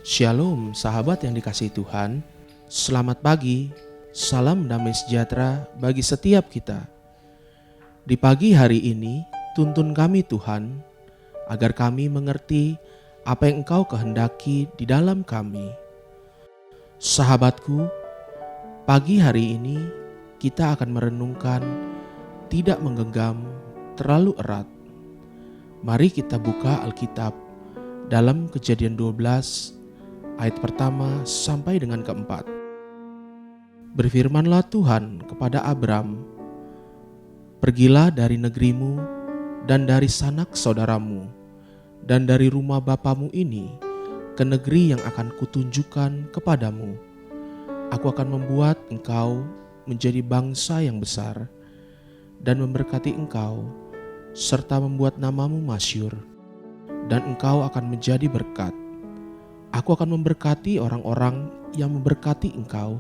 Shalom sahabat yang dikasihi Tuhan, selamat pagi, salam damai sejahtera bagi setiap kita. Di pagi hari ini, tuntun kami Tuhan, agar kami mengerti apa yang Engkau kehendaki di dalam kami. Sahabatku, pagi hari ini kita akan merenungkan tidak menggenggam terlalu erat. Mari kita buka Alkitab dalam Kejadian 12 ayat pertama sampai dengan keempat. Berfirmanlah Tuhan kepada Abram, "Pergilah dari negerimu dan dari sanak saudaramu dan dari rumah bapamu ini ke negeri yang akan kutunjukkan kepadamu. Aku akan membuat engkau menjadi bangsa yang besar dan memberkati engkau serta membuat namamu masyhur, dan engkau akan menjadi berkat. Aku akan memberkati orang-orang yang memberkati engkau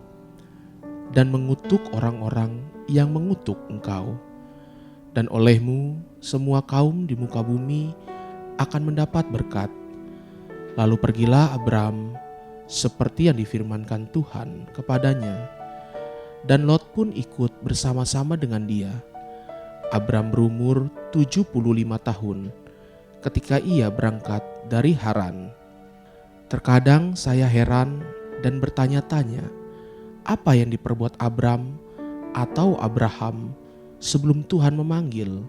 dan mengutuk orang-orang yang mengutuk engkau. Dan olehmu semua kaum di muka bumi akan mendapat berkat." Lalu pergilah Abram seperti yang difirmankan Tuhan kepadanya, dan Lot pun ikut bersama-sama dengan dia. Abram berumur 75 tahun ketika ia berangkat dari Haran. Terkadang saya heran dan bertanya-tanya, apa yang diperbuat Abram atau Abraham sebelum Tuhan memanggil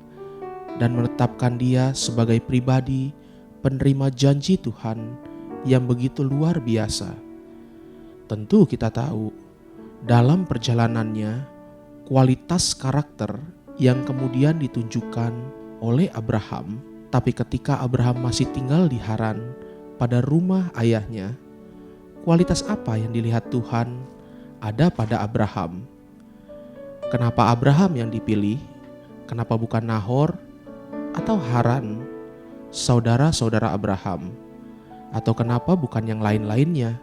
dan menetapkan dia sebagai pribadi penerima janji Tuhan yang begitu luar biasa. Tentu kita tahu, dalam perjalanannya, kualitas karakter yang kemudian ditunjukkan oleh Abraham, tapi ketika Abraham masih tinggal di Haran, pada rumah ayahnya, kualitas apa yang dilihat Tuhan ada pada Abraham? Kenapa Abraham yang dipilih? Kenapa bukan Nahor atau Haran, saudara-saudara Abraham? Atau kenapa bukan yang lain-lainnya?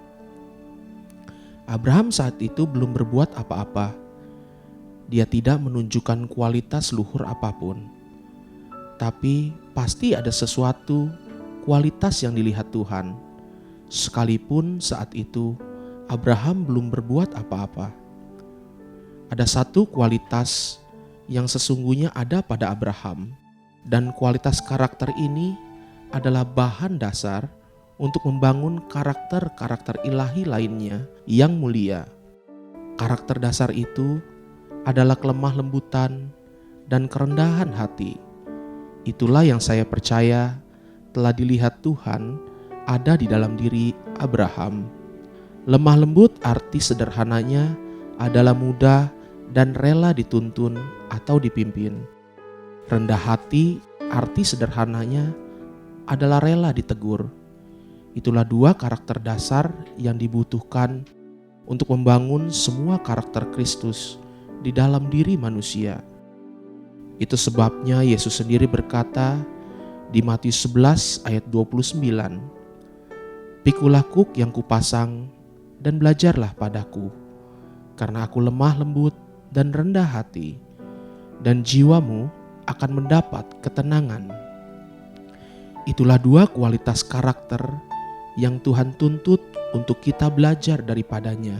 Abraham saat itu belum berbuat apa-apa. Dia tidak menunjukkan kualitas luhur apapun. Tapi pasti ada sesuatu kualitas yang dilihat Tuhan, sekalipun saat itu Abraham belum berbuat apa-apa. Ada satu kualitas yang sesungguhnya ada pada Abraham, dan kualitas karakter ini adalah bahan dasar untuk membangun karakter-karakter ilahi lainnya yang mulia. Karakter dasar itu adalah kelemah lembutan dan kerendahan hati. Itulah yang saya percaya telah dilihat Tuhan ada di dalam diri Abraham. Lemah lembut arti sederhananya adalah mudah dan rela dituntun atau dipimpin. Rendah hati arti sederhananya adalah rela ditegur. Itulah dua karakter dasar yang dibutuhkan untuk membangun semua karakter Kristus di dalam diri manusia. Itu sebabnya Yesus sendiri berkata di Matius 11 ayat 29, "Pikulah kuk yang kupasang dan belajarlah padaku, karena aku lemah lembut dan rendah hati, dan jiwamu akan mendapat ketenangan." Itulah dua kualitas karakter yang Tuhan tuntut untuk kita belajar daripadanya.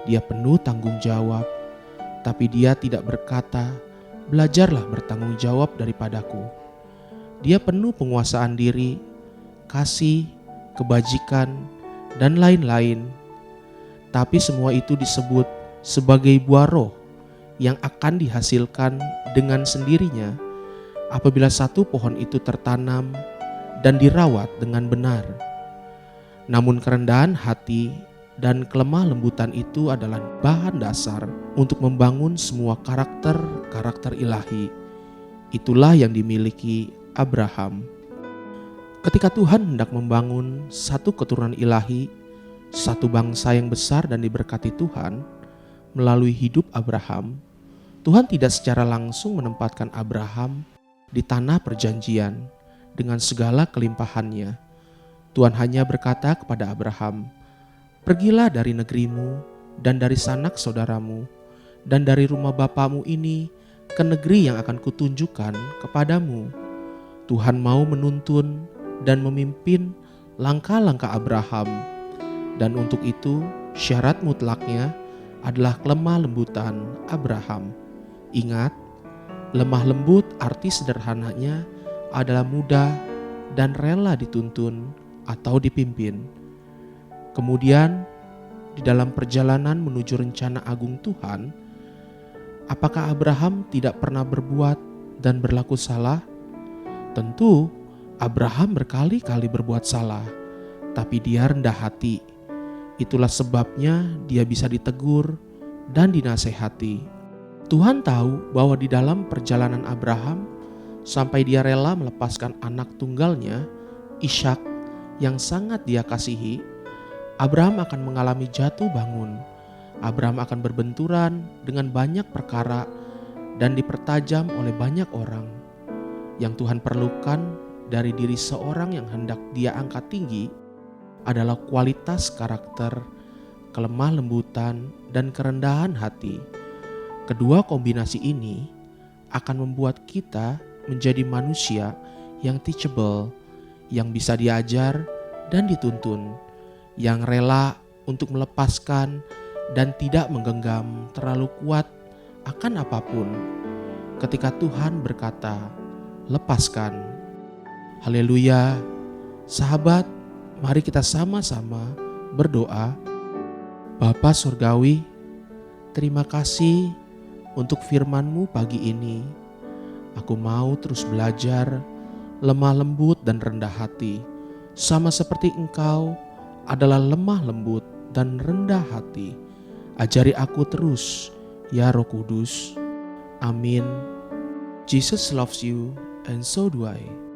Dia penuh tanggung jawab, tapi dia tidak berkata, "Belajarlah bertanggung jawab daripadaku." Dia penuh penguasaan diri, kasih, kebajikan, dan lain-lain. Tapi semua itu disebut sebagai buah roh yang akan dihasilkan dengan sendirinya apabila satu pohon itu tertanam dan dirawat dengan benar. Namun kerendahan hati dan kelemah lembutan itu adalah bahan dasar untuk membangun semua karakter-karakter ilahi. Itulah yang dimiliki Abraham. Ketika Tuhan hendak membangun satu keturunan ilahi, satu bangsa yang besar dan diberkati Tuhan melalui hidup Abraham, Tuhan tidak secara langsung menempatkan Abraham di tanah perjanjian dengan segala kelimpahannya. Tuhan hanya berkata kepada Abraham, "Pergilah dari negerimu dan dari sanak saudaramu dan dari rumah bapamu ini ke negeri yang akan kutunjukkan kepadamu." Tuhan mau menuntun dan memimpin langkah-langkah Abraham Dan untuk itu syarat mutlaknya adalah kelemah lembutan Abraham. Ingat, lemah lembut arti sederhananya adalah mudah dan rela dituntun atau dipimpin. Kemudian di dalam perjalanan menuju rencana agung Tuhan, apakah Abraham tidak pernah berbuat dan berlaku salah? Tentu Abraham berkali-kali berbuat salah, tapi dia rendah hati. Itulah sebabnya dia bisa ditegur dan dinasehati. Tuhan tahu bahwa di dalam perjalanan Abraham, sampai dia rela melepaskan anak tunggalnya, Ishak, yang sangat dia kasihi, Abraham akan mengalami jatuh bangun. Abraham akan berbenturan dengan banyak perkara dan dipertajam oleh banyak orang. Yang Tuhan perlukan dari diri seorang yang hendak dia angkat tinggi adalah kualitas karakter, kelemah lembutan, dan kerendahan hati. Kedua kombinasi ini akan membuat kita menjadi manusia yang teachable, yang bisa diajar dan dituntun, yang rela untuk melepaskan dan tidak menggenggam terlalu kuat akan apapun. Ketika Tuhan berkata, "Lepaskan." Haleluya. Sahabat, mari kita sama-sama berdoa. Bapa Surgawi, terima kasih untuk firman-Mu pagi ini. Aku mau terus belajar lemah lembut dan rendah hati, sama seperti Engkau adalah lemah lembut dan rendah hati. Ajari aku terus, ya Roh Kudus. Amin. Jesus loves you and so do I.